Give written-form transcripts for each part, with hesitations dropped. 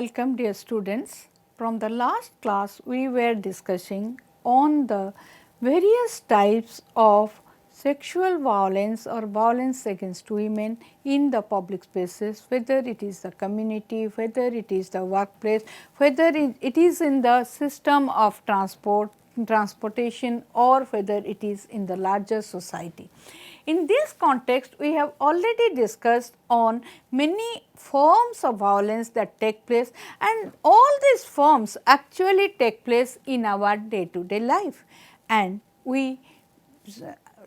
Welcome dear students. From the last class we were discussing on the various types of sexual violence or violence against women in the public spaces, whether it is the community, whether it is the workplace, whether it is in the system of transportation or whether it is in the larger society. In this context, we have already discussed on many forms of violence that take place, and all these forms actually take place in our day to day life, and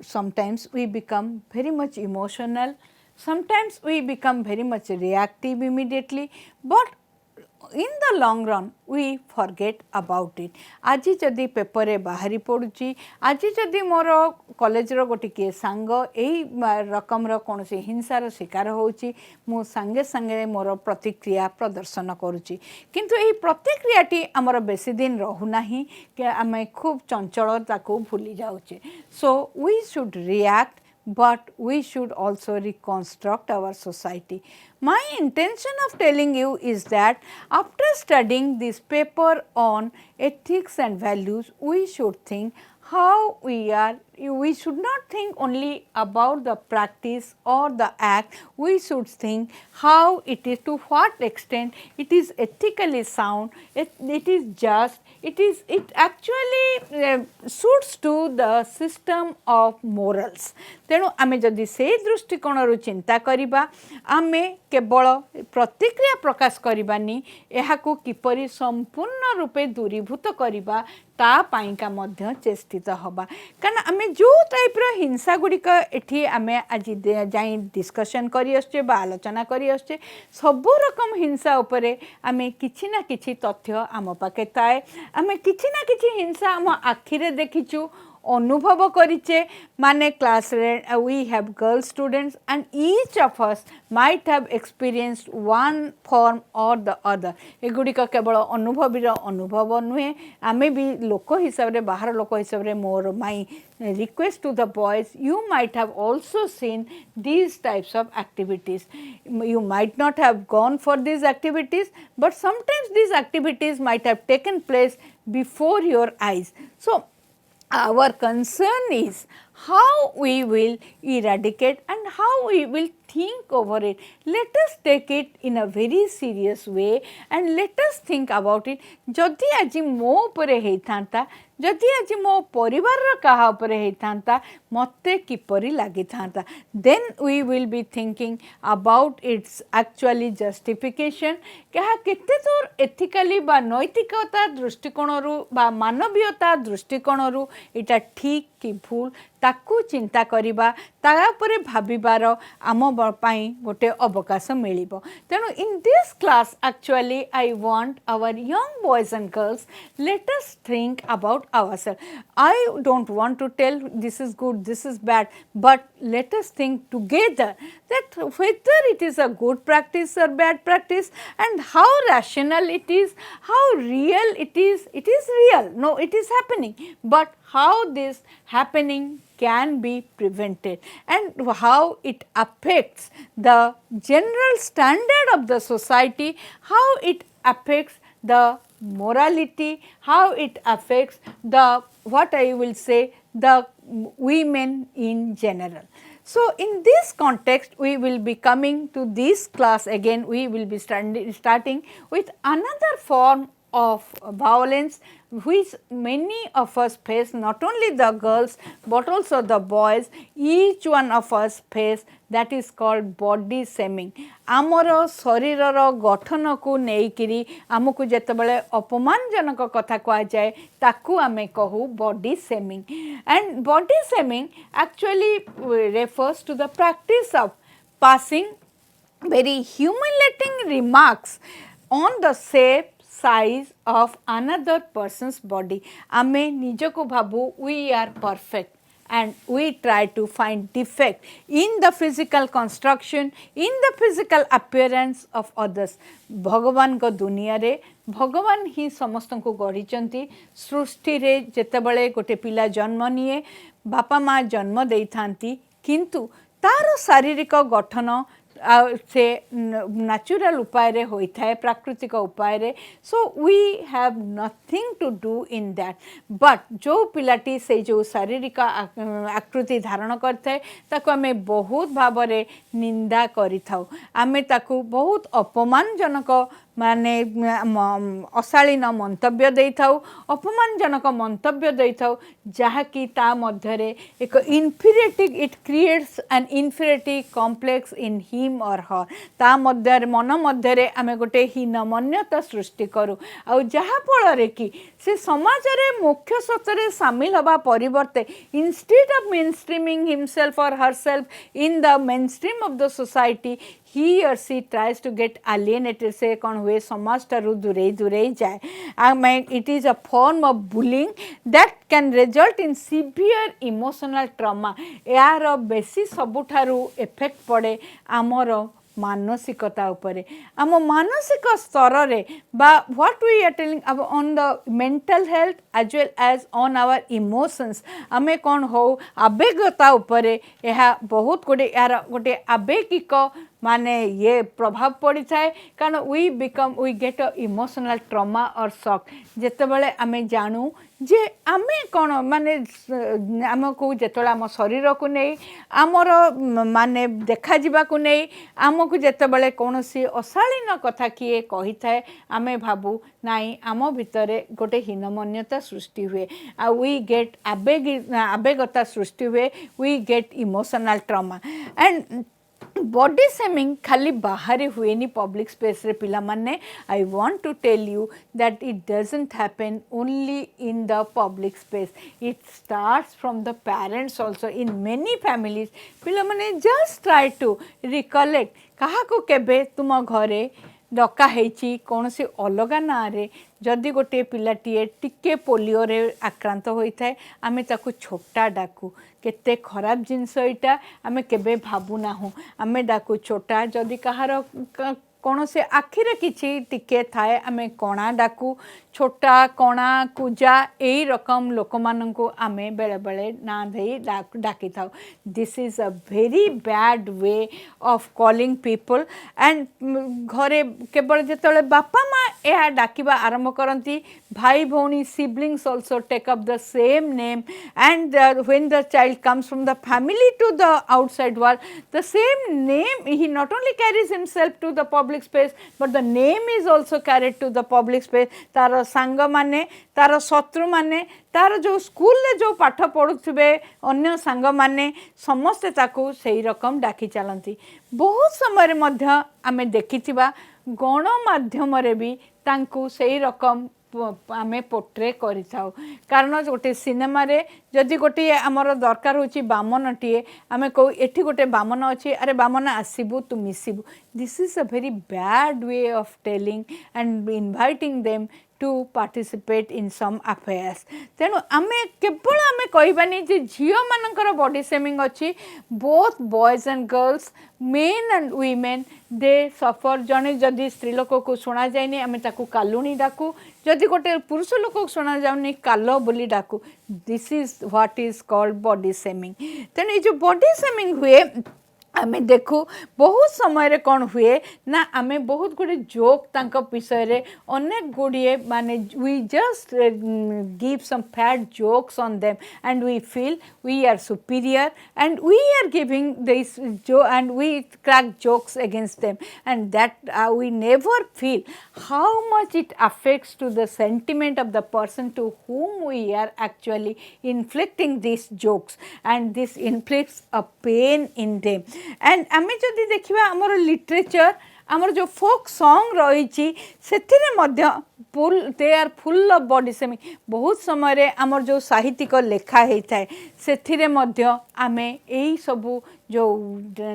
sometimes we become very much emotional, sometimes we become very much reactive immediately, but in the long run we forget about it. आज जदि paper रे बाहरी पड़ुची, आज जदि मोर college रो गोटे किए सांग एई रकम रो कोनसी हिंसार शिकार होउची, मु संगे संगे मोर प्रतिक्रिया प्रदर्शन करूची, किंतु एई प्रतिक्रियाटी हमर बेसी दिन रहु नाही कि आमे खूब चंचल ताको भूली जाउचे. So we should react, but we should also reconstruct our society. My intention of telling you is that after studying this paper on ethics and values, we should think how we should not think only about the practice or the act, we should think how it is, to what extent it is ethically sound, it is just, it actually suits to the system of morals. तेणु आमे जदि से दृष्टिकोण चिंता करिबा, आमे केवल प्रतिक्रिया प्रकाश करिबानी, एहाकु किपरि संपूर्ण रूपे दूरीभूत करिबा ता पाइका मध्य चेष्टित हबा. कारण आमे जो टाइप रो हिंसा गुड़िक एठी आमे आज जाई डिस्कशन करि आछे बा आलोचना करि आछे, सब रकम हिंसा उपरे आमे किछि ना किछि तथ्य आम पाखे थाए, आमे किछि ना किछि हिंसा आम आखिरे देखिछु, अनुभव करिचे. माने क्लास रे we have girl students and each of us might have experienced one form or the other. एगुड़िक केवल अनुभवीर अनुभव नुहे, आमे भी लोक हिसाब रे बाहर लोक हिसाब रे मोर माई request to the boys, you might have also seen these types of activities. You might not have gone for these activities, but sometimes these activities might have taken place before your eyes. So our concern is how we will eradicate and how we will think over it. Let us take it in a very serious way and let us think about it. जदि आज मो उपरे हेइथांता, जदि आज मो परिवार रा कहा उपरे हेइथांता, मते किपरि लागिथांता, then we will be thinking about its actually justification. कहा केते दूर एथिकली बा नैतिकता दृष्टिकोणरू बा मानवीयता दृष्टिकोणरू इटा ठीक कि भूल ताकू चिंता करिबा, ता उपरे भाबिबार आम पाई गोटे अवकाश मिलिबो. तेणु in this class actually I want our young boys and girls, let us think about ourselves. I don't want to tell this is good, this is bad, but let us think together that whether it is a good practice or bad practice and how rational it is, how real it is real, no, it is happening, but how this happening can be prevented and how it affects the general standard of the society, how it affects the morality, how it affects the, what I will say, the women in general. So in this context we will be coming to this class again, we will be starting with another form of violence which many of us face, not only the girls but also the boys, each one of us face, that is called body shaming. आमर शरीर गठन को नेइकिरी आमको जेतेबेले अपमानजनक कथा कहा जाए ताकू आमे कहू body shaming. And body shaming actually refers to the practice of passing very humiliating remarks on the shape, size of another person's body. आमे निजको भाबू we are perfect and we try to find defect in the physical construction, in the physical appearance of others. भगवान को दुनिया रे भगवान ही समस्त को गढ़ी सृष्टि रे जेतेबेले गोटे पिला जन्म निये बापा माँ जन्म देई थांती, किंतु तार शारीरिक गठन से न्याचुरल उपाय रे होता है प्राकृतिक उपाय रे so we have nothing to do in that but जो पिलाटी से जो शारीरिक आकृति धारण करते ताको आमे बहुत भाव निंदा करिथाउ आमे ताको बहुत अपमानजनक माने अशालीन मंतव्य देइथाउ अपमानजनक मंतव्य देइथाउ जहाँकि ता मध्यरे एक inferiority it creates an inferiority complex in him और हर ता मध्यरे मन मध्यरे आमे गोटे हीनमन्यता सृष्टि करू आ जहाँ फल कि से समाज रे मुख्य स्रोतरे सामिल हवा परिवर्ते इंस्टेड ऑफ मेनस्ट्रीमिंग हिमसेल्फ और herself in the mainstream of the society he or she tries to get alienated से कौन हुए समाज ठारू दूरे दूरे जाए it is a form of bullying that can result in severe emotional trauma यार बेसी सबुठारू इफेक्ट पड़े आमर मानसिकता उपरे आम मानसिक स्तर रे बा what we are telling on the mental health as well as on our emotions आमे कौन हो आवेगता उपरे यह बहुत गोटे यार गोटे आवेगिक माने ये प्रभाव पड़ी थाए कारण we get a emotional trauma और शॉक जेते बेले आमे जानू जे आमे कौन माने आमको जेतोला आम शरीर को नहीं आमर माने देखा जीवा को नहीं आमको जेते बेले कौन सी अशालीन कथा किए कही थाए आमे भाबू नाई आम भितरे गोटे हीनमन्यता सृष्टि हुए आ वी गेट आवेगता सृष्टि हुए we get emotional trauma and body shaming खाली बाहर हुए नी पब्लिक स्पेस रे पिला माने I want to tell you that it doesn't happen only in the public space it starts from the parents also in many families पिला माने just try to recollect कहा को केबे तुम घरे डका हेची कौन से अलगा ना रे जदि गोटे पिलाटीए टिके पोलियो रे आक्रांत होता है आमे ताकू छोटा डाकू केते खराब जिनस यहाँ आमे केबे भाबू ना हूँ आमे डाकू छोटा जदि कहार कौन से आखिरे किछि टिके थाए आमे कणा डाकू छोटा कणा कुजा यही रकम लोक माननकु आमे बेले बेले ना दे डाकी थाउ this is a very bad way of calling people and घरे केवल जेतले बापा माँ यह डाकिबा आरंभ करती भाई भौणी siblings also take up the same name and when the child comes from the family to the outside world the same name he not only carries himself to the public space but the name is also carried to the public space तार सांग माने तार शत्रु माने तार जो school ले जो पाठ पढ़ुथिबे अन्य सांग माने समस्ते ताकू सही रकम डाकी चलती बहुत समय रे मध्य आमे देखिथिबा गणमाध्यम रे भी तांकू सही रकम आमे पोर्ट्रे करिथाउ कारण गोटे सिनेमा रे जदि गोटे आमर दरकार होची बामनटीए आमे को एठी गोटे बामन अछि अरे बामन आसीबु तू मिसिबु this is a very bad way of telling and inviting them to participate in some affairs तेणु आमे केवल आमे कहबानी जे झियो मानकर बॉडी शेमिंग अछि both boys and girls men and women they suffer जने जदि स्त्री लोक को सुना जायनी आमे ताकू कालुनी डाकू जदि गोटे पुरुष लोक को सुना जाउनी कालो बोली डाकू this is what is called body shaming तेणु जो बॉडी शेमिंग हुए आमे देखू बहुत समय रे कौन हुए ना आमे बहुत गुड़े जोक तांका विषय रे अनेक गुड़िए माने we just give some fat jokes on them and we feel we are superior and we are giving this जो and we crack jokes against them and that we never feel how much it affects to the sentiment of the person to whom we are actually inflicting these jokes and this inflicts a pain in them and आमे जदि देखिबा हमर literature आमर जो folk song रही they are full of body shaming बहुत समय रे आमर जो साहित्यिक लेखा होता है से आमे यही सबू जो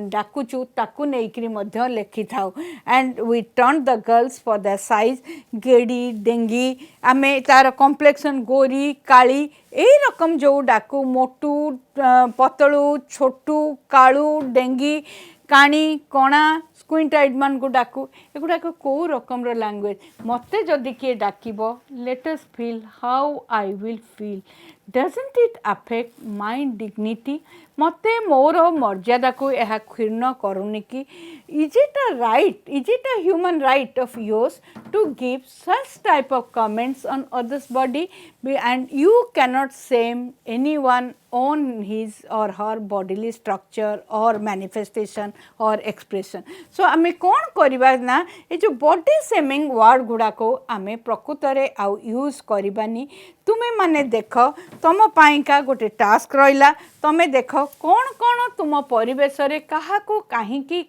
डाकुचु ताकू नहीं लेखि थाउ and we turn the girls for the size गेड़ी डेंगी आमे तार कॉम्प्लेक्शन गोरी काली यही रकम जो डाकू मोटू पतलू छोटू कालू डेंगी काणी कणा स्क्विंटाइड मान को डाकू एगुड़ाक कौ रकम लैंग्वेज मते जदि किए डाकिबो let us feel how I will feel doesn't it affect my dignity? मते मोर मर्यादा को यह क्षीर्ण करूनी कि is it a right, is it a human right of yours to give such type of comments on others body, and you cannot shame anyone on his or her bodily structure or manifestation or expression. So आमे कौन करिबा ना ए जो body shaming word गुडा को आमे प्रकृतरे आउ use करिबानी. तुमे माने देख तुम पाइका गोटे टास्क रहिला, तमे देख कौन कौन तुम परिवेश रे काहा को काहे की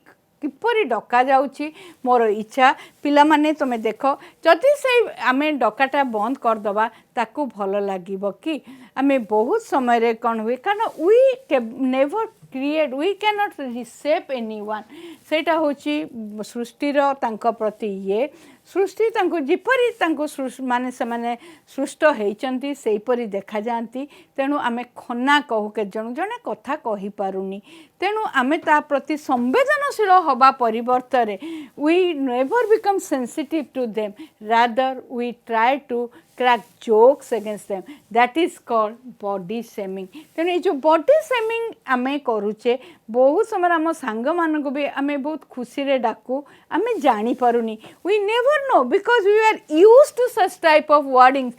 किपरि डका जाउची. मोर इच्छा पिला माने तुमे देख जदि से आमे डकाटा बंद कर दबा ताकू भल लागिबो कि आमे बहुत समय रे कौन हुए कारण we never create, we cannot reshape anyone. सेटा होची सृष्टिर तांको प्रति ये सृष्टि तांको जिपरि तांको माने से माने सृष्ट हेचंती सेहीपरि देखा जाती. तेणु आमे खन्ना कहू के जण जणे कथा कहि पारुनी. तेणु आमे ता प्रति संवेदनशील हवा परिवर्तन we never become sensitive to them, rather we try to crack jokes against them. That is called body shaming. तेणु जो body shaming आमे करूचे बहुत समय आम सांग मान को भी आमे बहुत खुशी रे डाकू आमे जानी पारुनी. We never know because we are used to such type of wordings.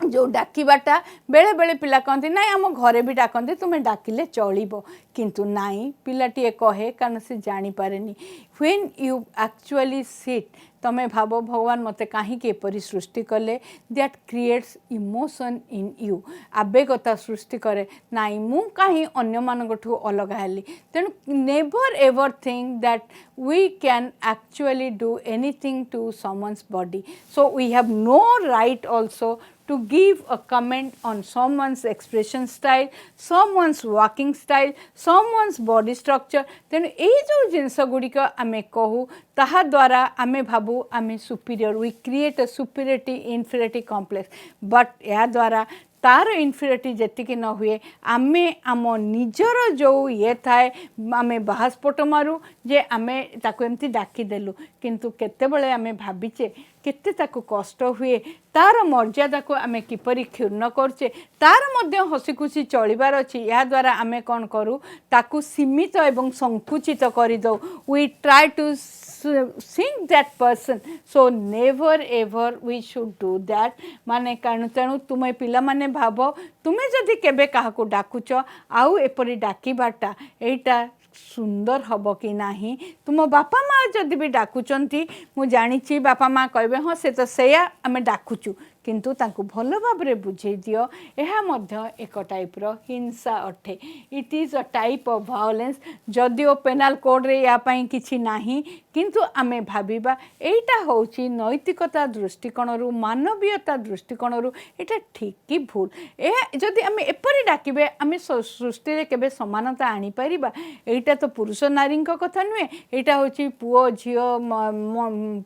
जो डाकिबाटा बेले बेले पिला कहते ना आम घरे भी डाकते तुम्हें डाकिले चलिबो, किंतु नाई पिलाटीए कहे कारण से जानी पारेनी. व्हेन यू एक्चुअली सिट तमें भाव भगवान मते कहीं एपरी सृष्टि कले, that creates emotion in you. आवेगता सृष्टि करे नाई मु कहीं अन्य मानकठू अलग हेली. तेणु never ever think that we can actually do anything to someone's body. So we have no right also to give a comment on someone's expression style, someone's walking style, someone's body structure. तेणु ये जो जिनस गुड़िक आमे कहू ताहा द्वारा आमे भाबू आमे superior, we create a superiority inferiority complex. But या द्वारा तार इनफीरियरिटी जेतिकी न हुए आमे आम निजर जो ये थाए आमे बाहास्फोट मारू जे आमे ताको एमती डाकी देलु, किंतु केतेबेले आमे भाबिचे केते ताको कष्ट हुए, तार मर्यादा को आमे किपरि क्षुण्ण करचे, तार मध्य हसी खुशी चलिबार अछि. या द्वारा आमे कोन करू ताको सीमित एवं संकुचित करि दो. We try to sink that person. So never ever we should do that. माने कारण तेणु तुमे पिला माने भाव तुमे जदि केबे काहाको डाकुच आउ एपरि डाकिबाटा एटा सुंदर हब कि नाही. तुम बापा माँ जदि भी डाकुचंती मु जानिछि बापा माँ कहबे हाँ से तो सेया आमे डाकुचु, किंतु तांको भल भाबरे बुझे दियो एहा मध्य एक टाइप रो हिंसा अठे. It is a type of violence. जदिओ पेनाल कोड रे या पई किछि नाही, किंतु आमे भाबिबा एटा होछि नैतिकता दृष्टिकोण रु मानवीयता दृष्टिकोण रु एटा ठीक कि भूल. ए जदि आमे एपरि डाकिबे आमे सृष्टि रे केबे समानता आनी परिबा. एटा तो पुरुष नारी कथा नुहे, एटा होछि पुओ झियो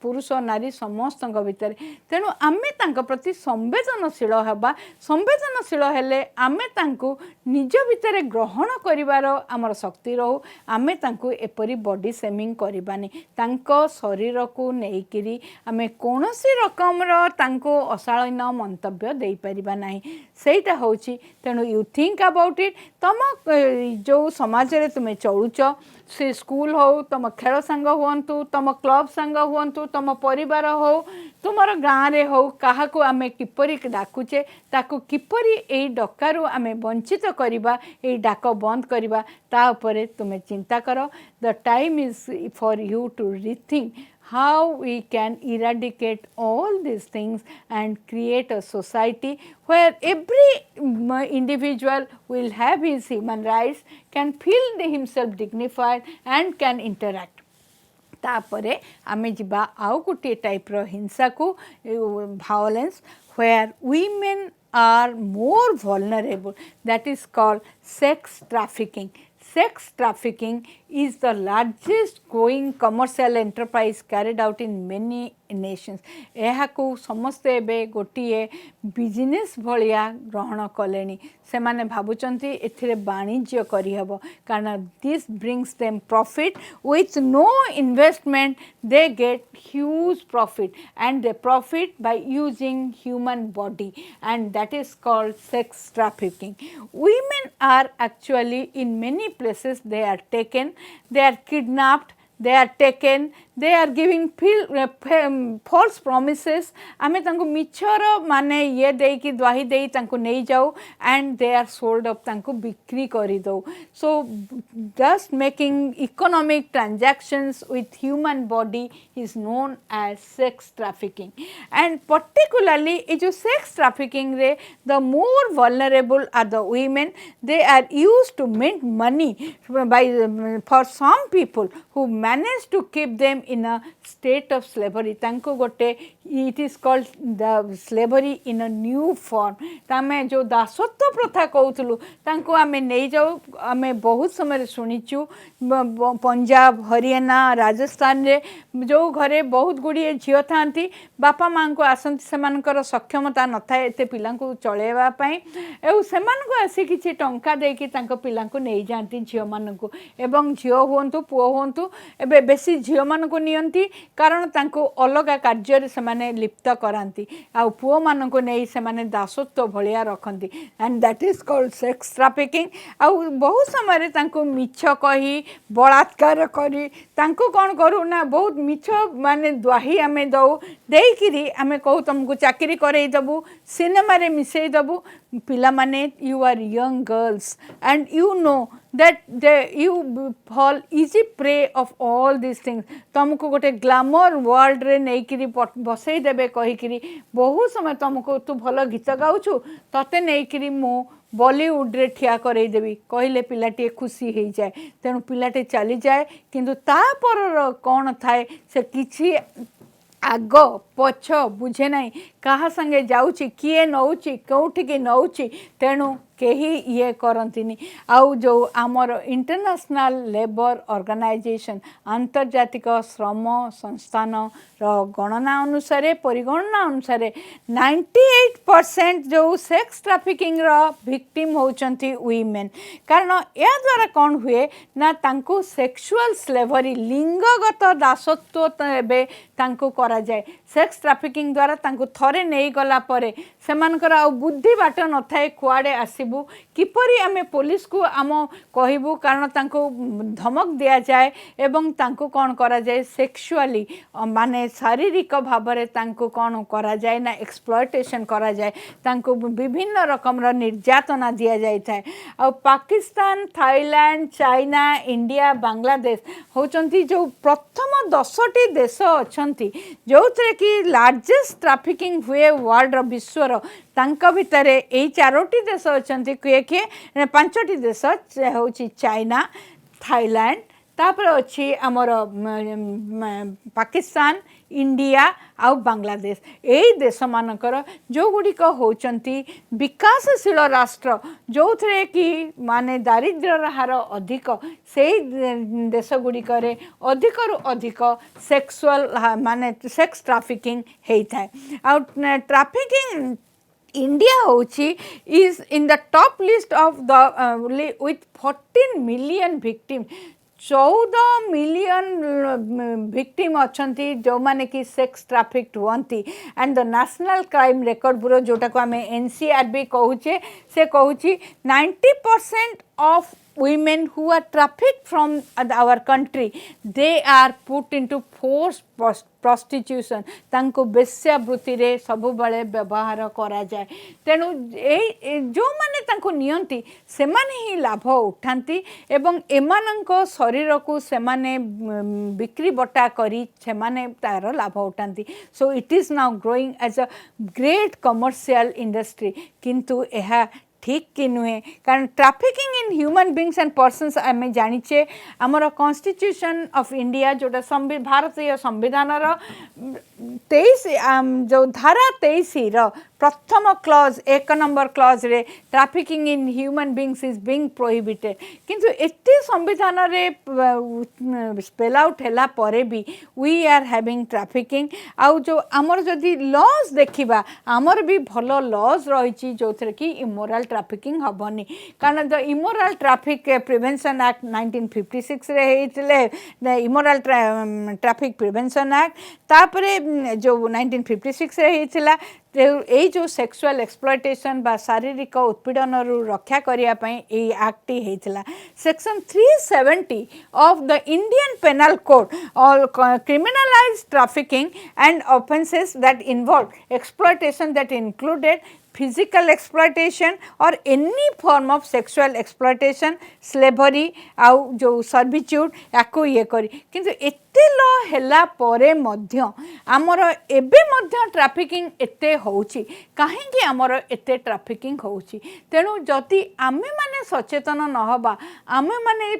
पुरुष नारी समस्त भितर. तेणु आमे तांको प्रति संवेदनशील हवा. संवेदनशील हेले आमे तांको निज भितर ग्रहण करिवार आमर शक्ति रहू. आमे तांको एपरि बॉडी शेमिंग करिबानी. तांको शरीर को नेइकिरी आमे कोनोसी रकमर तांको अशालीन मंतव्य देई परिबा नाही. सेटा होछि. तेणु यू थिंक अबाउट इट. तम जो समाज रे तुमे चलुच से स्कूल हो, तुम खेल सांग हुंतु, तुम क्लब सांग हुंतु, तुम परिवार हो, तुमर गाँव रे हो, क्या आमे किपरि डाकुचे ताकू किपरि ए डकारु आमे वंचित करिबा, ए डाक बंद करिबा ता उपरे तुमे चिंता कर. The time is for you to rethink how we can eradicate all these things and create a society where every individual will have his human rights, can feel himself dignified and can interact. तापरे आमे जिबा आउ गोटे type रो हिंसा को violence where women are more vulnerable, that is called sex trafficking. Sex trafficking is the largest growing commercial enterprise carried out in many Nations यह समस्ते एबे गोटे बिजनेस भलिया ग्रहण कले से माने भावुचंती एथिरे वाणिज्य करहब कारण this brings them profit with no investment they get huge profit and they profit by using human body and that is called sex trafficking. Women are actually in many places they are taken, they are kidnapped, they are taken, they are giving false promises आमे तांको मिछर माने ये दे कि द्वाही दे तांको नहीं जाओ and they are sold up तांको बिक्री करी दो. So just making economic transactions with human body is known as sex trafficking and particularly ये जो sex trafficking रे the more vulnerable are the women. They are used to mint money by for some people who manage to keep them in a state of slavery. तांको गोटे it is called the slavery in a new form. Tame जो दासत्व प्रथा कहूलु तांको आमे नहीं जाऊ आमे बहुत समय शुणीचु पंजाब हरियाणा राजस्थान रे जो घरे बहुत गुड़िए झील था बापा माँ को आसती से सक्षमता न था एत पिला चलैवाई एवं से आसी किसी टंका देकी पिला नहीं जाती झील मानक एवं झील हूँ पुओ हूँ एवं बेसी झील मानक नियंती कारण तांको अलग कार्य से लिप्त कराती आ पुओ मानक नहीं से दासत्व भलिया रखती and that is called sex trafficking आ बहुत समय तांको मिछ कही बलात्कार करी तांको कौन करू ना बहुत मिछ माने द्वाही आमे दऊ देकिरी आमे कहू तुमको चाकरी करई दबु सिनेमा रे मिसई दबु पिला माने you are young girls and you know that you fall easy prey of all these things तुमको गोटे ग्लैमर वर्ल्ड रे नहीं करी बसई देबे कही करी बहुत समय तुमको तू भल गीत गाउछु तते नहीं करी मो बॉलीवुड रे ठिया करई देबी कहले पिलाटी खुशी हो जाए तेणु पिलाटे चली जाए किंतु तापर कौन थाए से किछि आग पछ बुझे ना क्या संगे जाऊँगी किए नौची कौटिकी नौची तेणु कहीं ये करंतिनी आउ जो आमर इंटरनेशनल लेबर ऑर्गेनाइजेशन आंतर्जातिक श्रम संस्थान गणना अनुसार परिगणना अनुसार 98% जो सेक्स ट्रैफिकिंग विक्टिम होचंती वीमेन कारण या द्वारा कौन हुए ना तांको सेक्सुअल स्लेवरी लिंगगत दासत्व एबे तांको करा जाए सेक्स ट्रैफिकिंग द्वारा तांको थरे नहीं गला परे सेमानकर आ बुद्धि बाट न थाए कुआडे आसीबू किपरि आमे पुलिस को आम कहबू कारण तांको धमक दिया जाए एवं तांको कौन करा जाए सेक्सुअली माने शारीरिक भाव में तांको कौन करा जाए ना एक्सप्लॉयटेशन करा जाए तांको विभिन्न रकम निर्यातना दिया जाए थाए आ Pakistan Thailand China India Bangladesh होचंती जो प्रथम 10टी देश अच्छी जो थे कि लार्जेस्ट ट्रैफिकिंग हुए वर्ल्ड विश्वर तांका भितर यही 4टी देश अच्छी किए किए 5टी देश हूँ चाइना थाईलैंड तापर अच्छी आमर पाकिस्तान इंडिया आउ बांग्लादेश यही देश मानकर जो गुड़िक होचंती विकासशील राष्ट्र जो थे कि माने दारिद्र्यर हार अधिक से देश गुड़िक अधिकरु अधिक सेक्सुअल माने सेक्स ट्रैफिकिंग होता है आउ ट्रैफिकिंग India होची is in the top list of the with 14 million victims 14 million victim अच्छी जो माने कि सेक्स ट्रैफिक्ड हुंती and the National Crime Record Bureau जोटा को आम NCRB कहूचे से कहूची 90% of women who are trafficked from our country they are put into forced prostitution तांको वेश्यावृत्ति रे सबु बळे व्यवहार करा जाए तेणु जो माने तांको नियंती से माने ही लाभ उठांती एवं एमानंको शरीर को से माने बिक्री बटा करी से माने तार लाभ उठांती so it is now growing as a great commercial industry किंतु यह ठीक कि नुहे कारण trafficking in in human beings and persons आम जाचे आमर कॉन्स्टिट्यूशन ऑफ इंडिया जोटा भारतीय संविधान 23 जो धारा 23 प्रथम क्लॉज 1 नंबर क्लॉज रे trafficking in human beings is being prohibited किंतु एते संविधान रे स्पेल आउट हैला परे भी वी आर हैविंग ट्रैफिकिंग आउ जो आमर जदि लॉज देखिबा आमर भी भलो लॉज रही जो थे कि इमोरल ट्रैफिकिंग हबनी कारण the Immoral Traffic Prevention Act 1956 रे हेतिले the Immoral Traffic Prevention Act तापरे जो 1956 रे हेतिला ये जो सेक्सुअल एक्सप्लॉयटेशन बा शारीरिक उत्पीड़न रक्षा करने एक्ट होता section 370 of the Indian penal code criminalize trafficking and offences that involve exploitation that included physical exploitation or any form of sexual exploitation slavery आउ जो servitude याको ये करी किंतु एते लो हैला परे मध्य आमर एबे मध्य ट्रैफिकिंग एते होउची काहे कि आमर एते ट्रैफिकिंग होउची तेनु जति आमे माने सचेतन न हबा आमे माने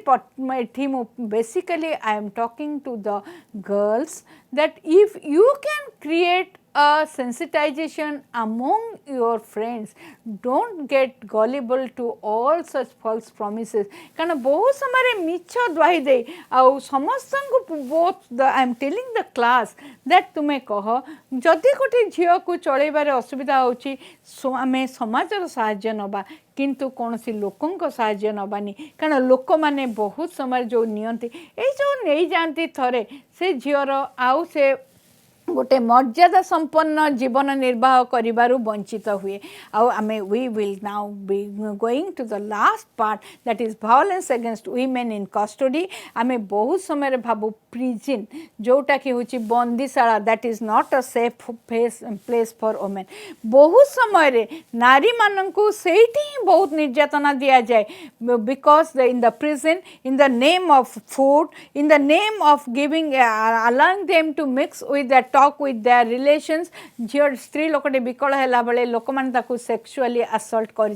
एठी basically I am talking to the girls that if you can create a sensitization among your friends, don't get gullible to all such false promises कारण बहुत समय मिछ द्वाही दे आउ समस्त both I am telling the class that तुम्हें कह जदि गोटे झील को चलैबार असुविधा होची आमे समाजर साहाय्य नबा किंतु कौन सी लोकों साहाय्य नबानी कारण लोक मैंने बहुत समय जो नियंती जो नहीं जाती थरे से झीवर आउ से गोटे मर्यादा संपन्न जीवन निर्वाह करिबारु वंचित हुए आमे we will now be going to the last part that is violence against women in custody आमे बहुत समय भाबु प्रिजन जोटा कि होची बंदीशाला that is not a safe place for women बहुत समय रे नारी माननकु सेठी ही बहुत निर्यातना दिया जाए because in the prison in the name of food in the name of giving allowing them to mix with the talk with their relations झील स्त्री लोकटे विकल है बेले लोक मैंने सेक्सुअली असल्ट कर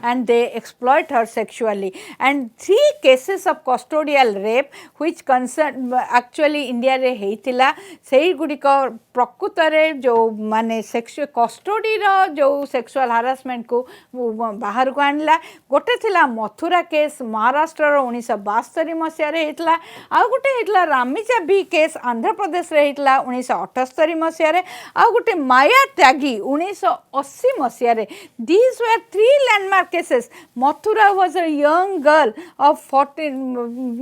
and they exploit her sexually and 3 cases of custodial rape which concern actually India रे हेतिला सेही गुडिक प्रकृत रे जो माने सेक्सुअल कस्टडी रो जो सेक्सुअल हारासमेंट को बाहर को आनला गोटे थिला मथुरा केस महाराष्ट्र रो 1972 मसिया रे हेतिला आ गोटे हेतिला रामीचा बी केस आंध्र प्रदेश रे हेतिला 1978 मसीह आ गोटे माया त्यागी 1980 मसीह these were 3 landmark cases Mathura was a young girl of 14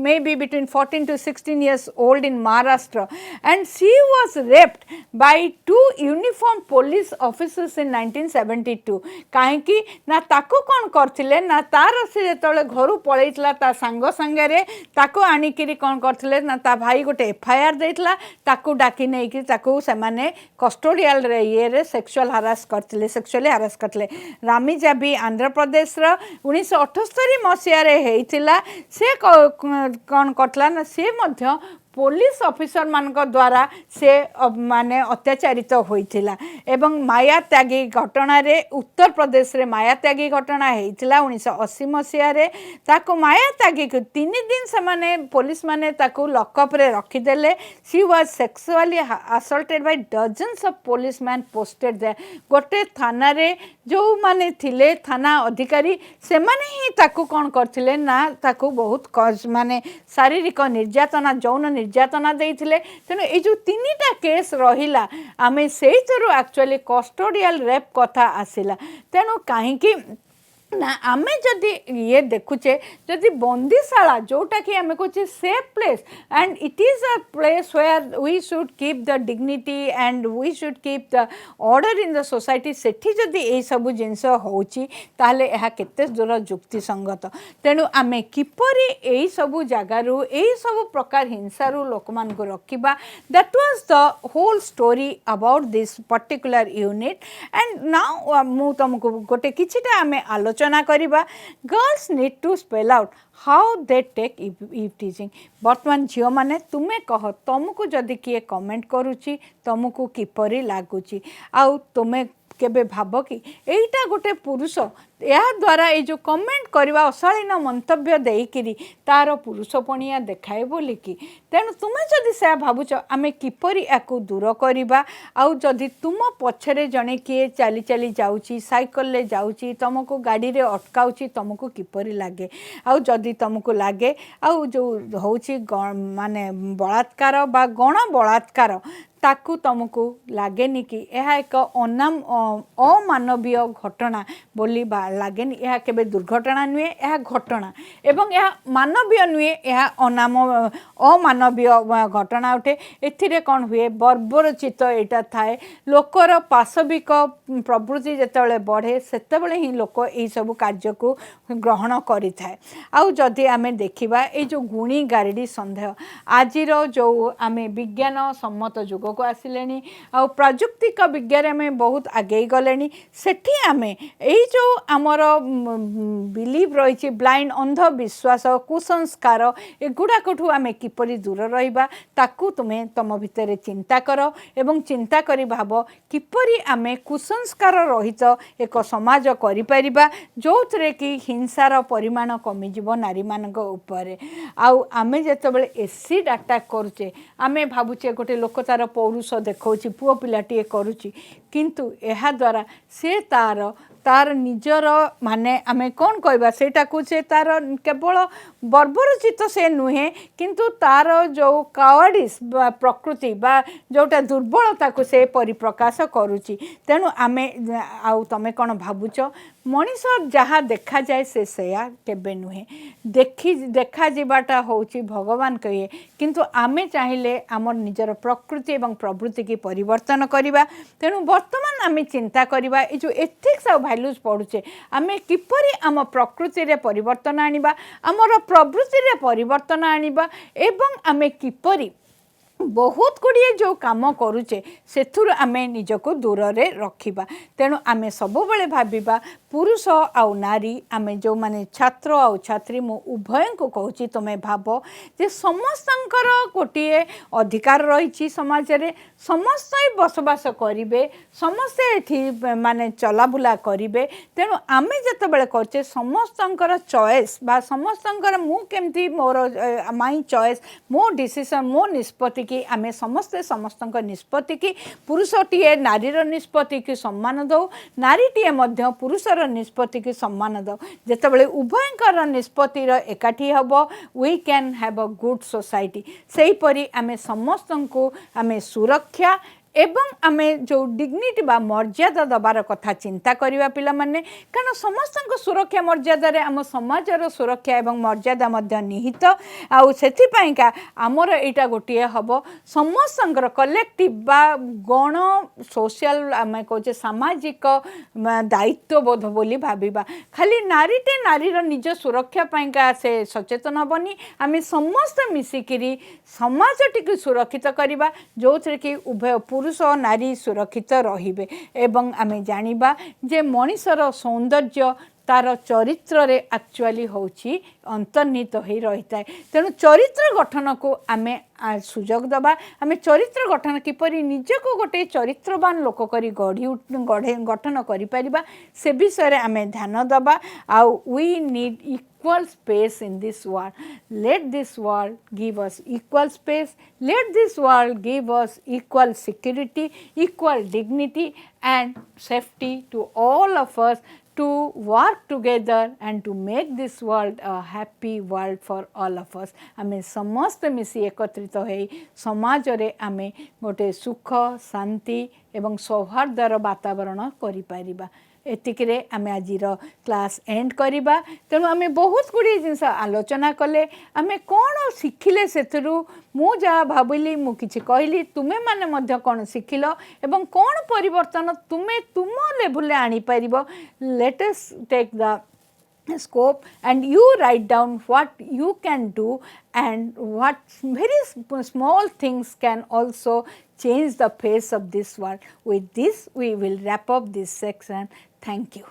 may be between 14 to 16 years old in Maharashtra and she was raped by 2 uniformed police officers in 1972 कहीं ना ताको कौन करथिले ना तार से जेतले घरु पळैतला ता संग संगे ताको आनिकिरी कौन करथिले ना ता भाई गोटे एफआईआर देतला ताको डाकी नहीं कि ताको सेमाने कस्टोडियल रे ये रे सेक्सुअल हारास करथिले सेक्सुअली हारास करथिले रामीजा भी आंध्र प्रदेश रो 1978 मसिया रे हेइतिला से कौन करथला ना से मध्य पुलिस ऑफिसर मान द्वारा से माने अत्याचारित होइथिला एवं माया त्यागी घटना रे उत्तर प्रदेश रे माया त्यागी घटना हेइथिला 1980 मसिया रे ताको माया त्यागी को 3 दिन से माने पुलिस माने ताको लॉकअप रे रखी देले she was sexually assaulted by dozens of policeman posted there गोटे थाना रे जो माने थिले थाना अधिकारी से माने ही ताको कोन करथिले ना ताको बहुत माने शारीरिक निर्यातना यौन निर्यातना देइथिले तेनो ए जो 3टा केस रहिला आमे सेइथरु एक्चुअली कस्टोडियल रेप कथा आसिला तेनो काहे कि ना आमे जदि ये देखुचे जदि बंदीशाला जोटा कि आमे कहचे safe place and it is a place where we should keep the dignity and we should keep the order in the society सेठी जदि ए सब जिंस होउची ताले एहा केते दूर युक्ति संगत तेनु आमे किपरि ए सब जगारु ए सब प्रकार हिंसारु लोकमान को रखिबा that was the whole story about this particular unit and now मु तुमको गोटे किछिटा आमे आलोचना करिबा girls need to spell out how they take eve teasing वर्तमान झील माने तुमे कह तुमको जदि किए कमेंट करूची तुमको किपरि लागुची आउ तुमे केबे भाब कि एटा गोटे पुरुष या द्वारा ये जो कमेंट करवा अशालीन मंतव्य देकिरी तार पुरुषपणिया देखाए बोलिकी तेणु तुम्हें जदि से भावुच आम किपरि याकू दूर करवा आउ जदि तुम पछरे जड़े किए चली चली जाऊँगी साइकल जाऊँगी तुमको गाड़ी रे अटकाउची तुमको किपरि लगे आउ जदि तुमको लगे आउ जो होची माने बलात्कार बा गण बलात्कार ताकू तुमको लगेनि कि यह एक अमानवीय घटना बोली लगेनि यह केबे दुर्घटना नुहे यह घटना एवं यह मानवीय नुहे यह अमानवीय घटना उठे एथिरे कौन हुए बर्बरचित यहाँ थाए लोकर पाशविक प्रवृत्ति जितेबाला बढ़े सेतेबेले ही लोक यही सब कार्य को ग्रहण करि थाए। आउ जदि आमे देखिबा ए जो गुणी गारेडी संदेह आजिर जो आमे विज्ञान सम्मत युग को आसिले आ प्रजुक्तिक विज्ञान में बहुत आगे गले सेठी आमे यही जो आमर बिलीव रही ब्लाइंड अंधविश्वास कुसंस्कार एगुड़ाकठू आमे किपरि दूर रहिबा ताकू तुमे तम भितर चिंता कर एवं चिंता करी भाव किपरि आमे कुसंस्कार रहित एक समाज करि परिबा जोथरे कि हिंसार परिमाण कमिजिवो नारी मानक उपरे आउ आमे जेतेबेले एसिड अटैक करूचे आमे भाबुचे गोटे लोक तार पौरुष देखौछि पुओ पिलाटीए करूछि किंतु एहा द्वारा से तार निजर माने आमे कौन कहबा सेटा को से तार केवल बर्बरचित से नुहे किंतु तार जो कावाडिस प्रकृति बा जोटा दुर्बलता को से परिप्रकाश करूची तेणु आमे आउ तमे कौन भाबुच मनीष जहाँ देखा जाए से सेया केबे नुहे देखा जीवाटा होची भगवान कहे किंतु आमे चाहिए आमर निजर प्रकृति एवं प्रवृत्ति की परिवर्तन करवा तेणु वर्तमान आमे चिंता करवा ये जो एथिक्स आ वैल्यूज पढ़ुचे आमे किपरि आम प्रकृति रे परिवर्तन आनिबा आमर प्रवृत्ति रे परिवर्तन आनिबा एवं आमे किपरि बहुत गुड़िए जो काम करुचे सेथुर आमे निजको दूर रे रखिबा तेणु आमे सबुबले भाबिबा पुरुष आउ नारी आमे जो माने छात्र आउ छात्री मु उभय को कहूची तुमे भाव जे समस्तंकर गोटिए अधिकार रही समाज रे समस्त बसवास करिवे समस्ते एठी माने चलाबुला करिवे तेणु आमे जतबेले करचे समस्तंकर चॉइस बा समस्तंकर मु केमती मोर माई चॉइस मो डिसीजन मो निष्पत्ति कि आमे समस्ते समस्तंक निष्पत्ति की पुरुषटीए नारीर निष्पत्ति की सम्मान दो नारीटीए मध्य पुरुषर निष्पत्ति की सम्मान दो जेतेबेले उभयंकर निष्पत्तिर एकाठी हबो we can have a good society सेही परी आमे समस्तंको आमे सुरक्षा एवं आमे जो डिग्निटी बा मर्यादा दबार कथा चिंता करिवा पिला माने कारण समस्त सुरक्षा मर्यादा रे आम समाजर सुरक्षा एवं मर्यादा मध्य निहित आउ सेथि पाइका आमर एटा गोटिए हबो समस्तंकर कलेक्टिव बा गण सोशल आमे कहचे सामाजिक दायित्व बोध बोली भाबिबा खाली नारीटे नारीर निज सुरक्षा पाइका से सचेतन हबनी आमे समस्त मिसिकिरी समाजटी सुरक्षित करिबा जोथरे कि उभय पुरुष और नारी सुरक्षित रहिबे एवं आमे जानिबा जे मनीषर सौंदर्य तार चरित्र रे एक्चुअली होची अंतर्निहित हो रही है तेणु चरित्र गठन को आमे सुजोग दबा आमे चरित्र गठन किपरि निजको गोटे चरित्रवान लोक करी गठन करि परिबा से विषय रे आमे ध्यान दबा आउ we need equal space in this world. Let this world give us equal space. Let this world give us equal security, equal dignity and safety to all of us to work together and to make this world a happy world for all of us. आमे समस्त मिसी एकत्रित होई समाज रे आमे गोटे सुख शांति एवं सौहार्दर वातावरण करि परिबा एतिकरे आमे आजिर क्लास एंड करिबा तेणु आमे बहुत गुड़ी जिनस आलोचना कले आमे कौन शिखिले सेथुरु मु जहाँ भाविली मु किछि कहली तुमे माने मध्य कौन शिखिल एवं कौन परिवर्तन तुमे तुम लेवल आनी परिबो let us take the scope and you write down what you can do and what very small things can also change the face of this world. With this we will wrap up this section. Thank you.